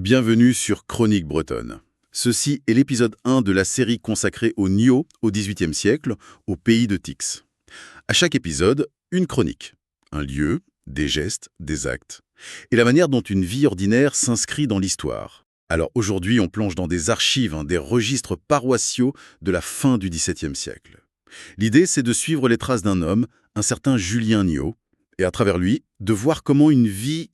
Bienvenue sur Chronique Bretonne. Ceci est l'épisode 1 de la série consacrée au Nio au XVIIIe siècle, au pays de Tix. À chaque épisode, une chronique. Un lieu, des gestes, des actes. Et la manière dont une vie ordinaire s'inscrit dans l'histoire. Alors aujourd'hui, on plonge dans des archives, des registres paroissiaux de la fin du XVIIe siècle. L'idée, c'est de suivre les traces d'un homme, un certain Julien Nio, et à travers lui, de voir comment une vie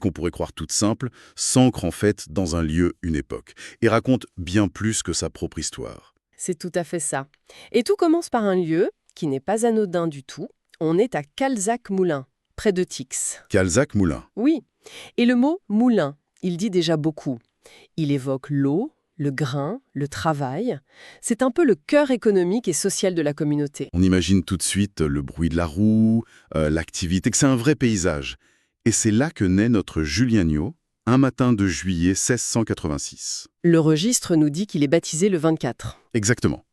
qu'on pourrait croire toute simple, s'ancre en fait dans un lieu, une époque, et raconte bien plus que sa propre histoire. C'est tout à fait ça. Et tout commence par un lieu qui n'est pas anodin du tout. On est à Calzac-Moulin, près de Tix. Calzac-Moulin. Oui, et le mot « moulin », il dit déjà beaucoup. Il évoque l'eau, le grain, le travail. C'est un peu le cœur économique et social de la communauté. On imagine tout de suite le bruit de la roue, l'activité, que c'est un vrai paysage. Et c'est là que naît notre Julien Nio, un matin de juillet 1686. Le registre nous dit qu'il est baptisé le 24. Exactement.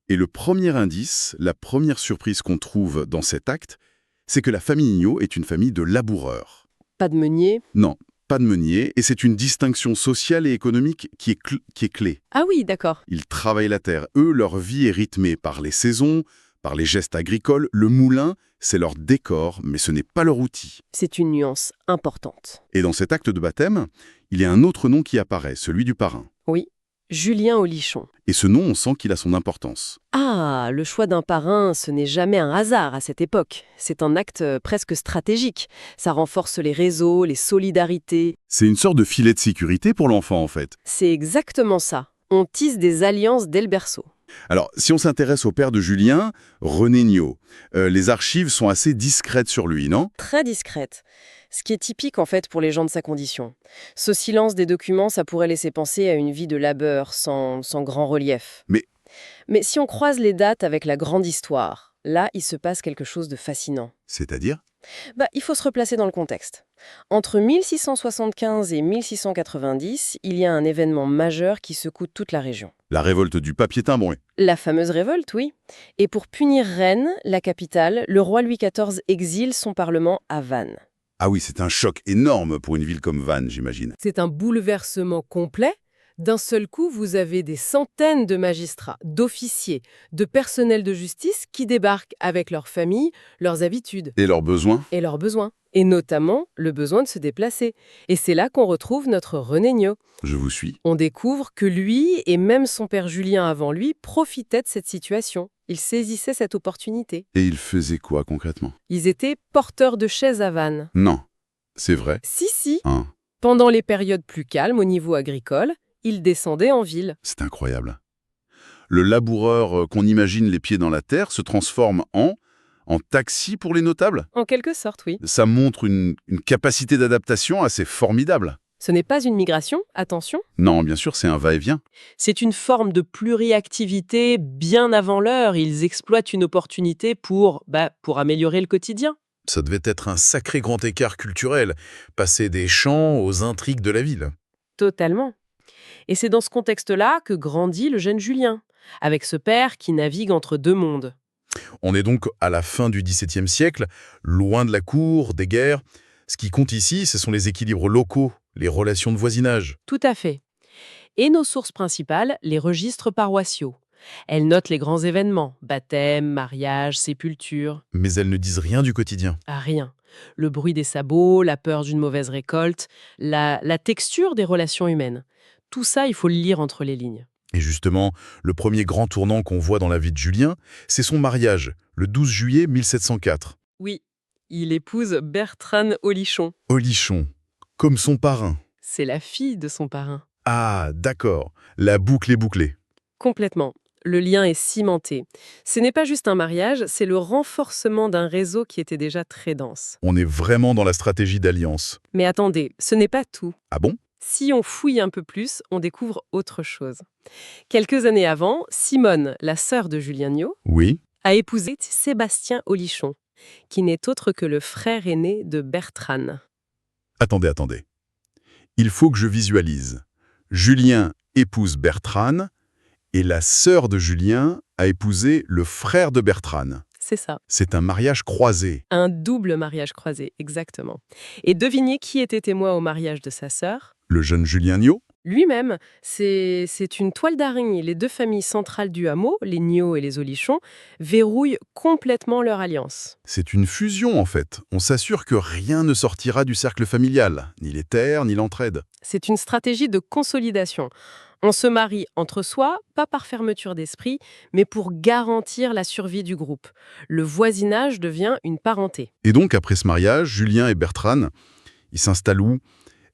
Et le premier indice, la première surprise qu'on trouve dans cet acte, c'est que la famille Nio est une famille de laboureurs. Pas de meunier. Non, pas de meunier, et c'est une distinction sociale et économique qui est clé. Ah oui, d'accord. Ils travaillent la terre. Eux, leur vie est rythmée par les saisons, par les gestes agricoles. Le moulin, c'est leur décor, mais ce n'est pas leur outil. C'est une nuance importante. Et dans cet acte de baptême, il y a un autre nom qui apparaît, celui du parrain. Oui, Julien Aulichon. Et ce nom, on sent qu'il a son importance. Ah, le choix d'un parrain, ce n'est jamais un hasard à cette époque. C'est un acte presque stratégique. Ça renforce les réseaux, les solidarités. C'est une sorte de filet de sécurité pour l'enfant, en fait. C'est exactement ça. On tisse des alliances dès le berceau. Alors, si on s'intéresse au père de Julien, René Nio, les archives sont assez discrètes sur lui, non? Très discrète. Ce qui est typique en fait pour les gens de sa condition. Ce silence des documents, ça pourrait laisser penser à une vie de labeur sans grand relief. Mais si on croise les dates avec la grande histoire, là, il se passe quelque chose de fascinant. C'est-à-dire? Il faut se replacer dans le contexte. Entre 1675 et 1690, il y a un événement majeur qui secoue toute la région. La révolte du papier timbré. La fameuse révolte, oui. Et pour punir Rennes, la capitale, le roi Louis XIV exile son parlement à Vannes. Ah oui, c'est un choc énorme pour une ville comme Vannes, j'imagine. C'est un bouleversement complet. D'un seul coup, vous avez des centaines de magistrats, d'officiers, de personnel de justice qui débarquent avec leurs familles, leurs habitudes. Et leurs besoins? Et leurs besoins. Et notamment, le besoin de se déplacer. Et c'est là qu'on retrouve notre René Nio. Je vous suis. On découvre que lui, et même son père Julien avant lui, profitaient de cette situation. Ils saisissaient cette opportunité. Et ils faisaient quoi concrètement? Ils étaient porteurs de chaises à Vannes. Non, c'est vrai. Si. Hein, Pendant les périodes plus calmes au niveau agricole, ils descendaient en ville. c'est incroyable. Le laboureur qu'on imagine les pieds dans la terre se transforme en taxi pour les notables? En quelque sorte, oui. Ça montre une capacité d'adaptation assez formidable. Ce n'est pas une migration, attention. Non, bien sûr, c'est un va-et-vient. C'est une forme de pluriactivité bien avant l'heure. Ils exploitent une opportunité pour améliorer le quotidien. Ça devait être un sacré grand écart culturel, passer des champs aux intrigues de la ville. Totalement. Et c'est dans ce contexte-là que grandit le jeune Julien, avec ce père qui navigue entre deux mondes. On est donc à la fin du XVIIe siècle, loin de la cour, des guerres. Ce qui compte ici, ce sont les équilibres locaux, les relations de voisinage. Tout à fait. Et nos sources principales, les registres paroissiaux. Elles notent les grands événements, baptême, mariage, sépulture. Mais elles ne disent rien du quotidien. Ah, rien. Le bruit des sabots, la peur d'une mauvaise récolte, la texture des relations humaines. Tout ça, il faut le lire entre les lignes. Et justement, le premier grand tournant qu'on voit dans la vie de Julien, c'est son mariage, le 12 juillet 1704. Oui, il épouse Bertrane Aulichon. Aulichon, comme son parrain. C'est la fille de son parrain. Ah, d'accord, la boucle est bouclée. Complètement. Le lien est cimenté. Ce n'est pas juste un mariage, c'est le renforcement d'un réseau qui était déjà très dense. On est vraiment dans la stratégie d'alliance. Mais attendez, ce n'est pas tout. Ah bon? Si on fouille un peu plus, on découvre autre chose. Quelques années avant, Simone, la sœur de Julien Nio, Oui. a épousé Sébastien Aulichon, qui n'est autre que le frère aîné de Bertrane. Attendez. Il faut que je visualise. Julien épouse Bertrane et la sœur de Julien a épousé le frère de Bertrane. C'est ça. C'est un mariage croisé. Un double mariage croisé, exactement. Et devinez qui était témoin au mariage de sa sœur? Le jeune Julien Niot? Lui-même, c'est une toile d'araignée. Les deux familles centrales du hameau, les Niot et les Olichon, verrouillent complètement leur alliance. C'est une fusion, en fait. On s'assure que rien ne sortira du cercle familial, ni les terres, ni l'entraide. C'est une stratégie de consolidation. On se marie entre soi, pas par fermeture d'esprit, mais pour garantir la survie du groupe. Le voisinage devient une parenté. Et donc, après ce mariage, Julien et Bertrane, ils s'installent où?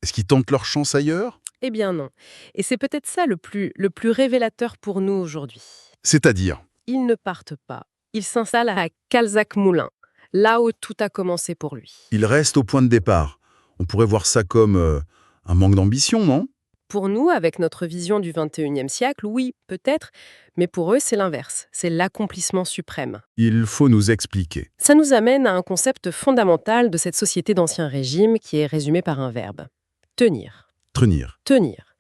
Est-ce qu'ils tentent leur chance ailleurs? Eh bien non. Et c'est peut-être ça le plus révélateur pour nous aujourd'hui. C'est-à-dire? Ils ne partent pas. Ils s'installent à Calzac-Moulins, là où tout a commencé pour lui. Ils restent au point de départ. On pourrait voir ça comme un manque d'ambition, non? Pour nous, avec notre vision du 21e siècle, oui, peut-être, mais pour eux, c'est l'inverse. C'est l'accomplissement suprême. Il faut nous expliquer. Ça nous amène à un concept fondamental de cette société d'Ancien Régime qui est résumé par un verbe. Tenir. Tenir. Tenir.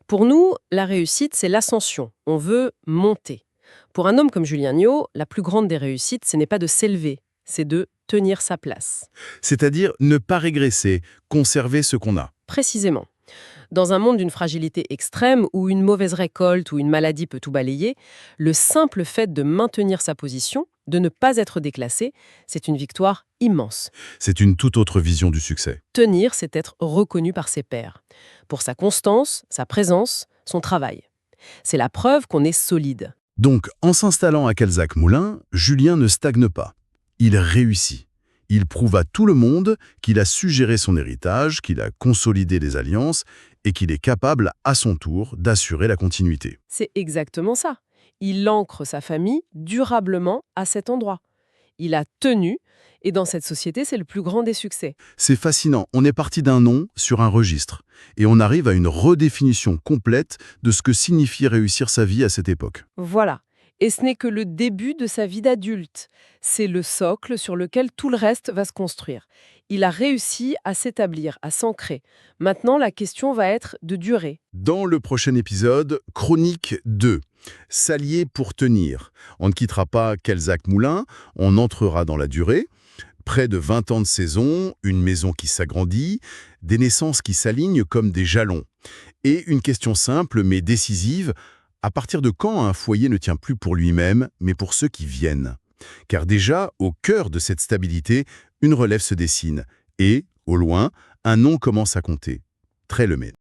Pour nous, la réussite, c'est l'ascension. On veut monter. Pour un homme comme Julien Niot, la plus grande des réussites, ce n'est pas de s'élever, c'est de tenir sa place. C'est-à-dire ne pas régresser, conserver ce qu'on a. Précisément. Dans un monde d'une fragilité extrême, où une mauvaise récolte ou une maladie peut tout balayer, le simple fait de maintenir sa position, de ne pas être déclassé, c'est une victoire immense. C'est une toute autre vision du succès. Tenir, c'est être reconnu par ses pairs, pour sa constance, sa présence, son travail. C'est la preuve qu'on est solide. Donc, en s'installant à Calzac-Moulins, Julien ne stagne pas. Il réussit. Il prouve à tout le monde qu'il a su gérer son héritage, qu'il a consolidé les alliances et qu'il est capable, à son tour, d'assurer la continuité. C'est exactement ça. Il ancre sa famille durablement à cet endroit. Il a tenu, et dans cette société, c'est le plus grand des succès. C'est fascinant. On est parti d'un nom sur un registre et on arrive à une redéfinition complète de ce que signifie réussir sa vie à cette époque. Voilà. Et ce n'est que le début de sa vie d'adulte. C'est le socle sur lequel tout le reste va se construire. Il a réussi à s'établir, à s'ancrer. Maintenant, la question va être de durer. Dans le prochain épisode, Chronique 2, s'allier pour tenir. On ne quittera pas Calzac-Moulins, on entrera dans la durée. Près de 20 ans de saison, une maison qui s'agrandit, des naissances qui s'alignent comme des jalons. Et une question simple mais décisive, à partir de quand un foyer ne tient plus pour lui-même, mais pour ceux qui viennent? Car déjà, au cœur de cette stabilité, une relève se dessine. Et, au loin, un nom commence à compter. Trellemay.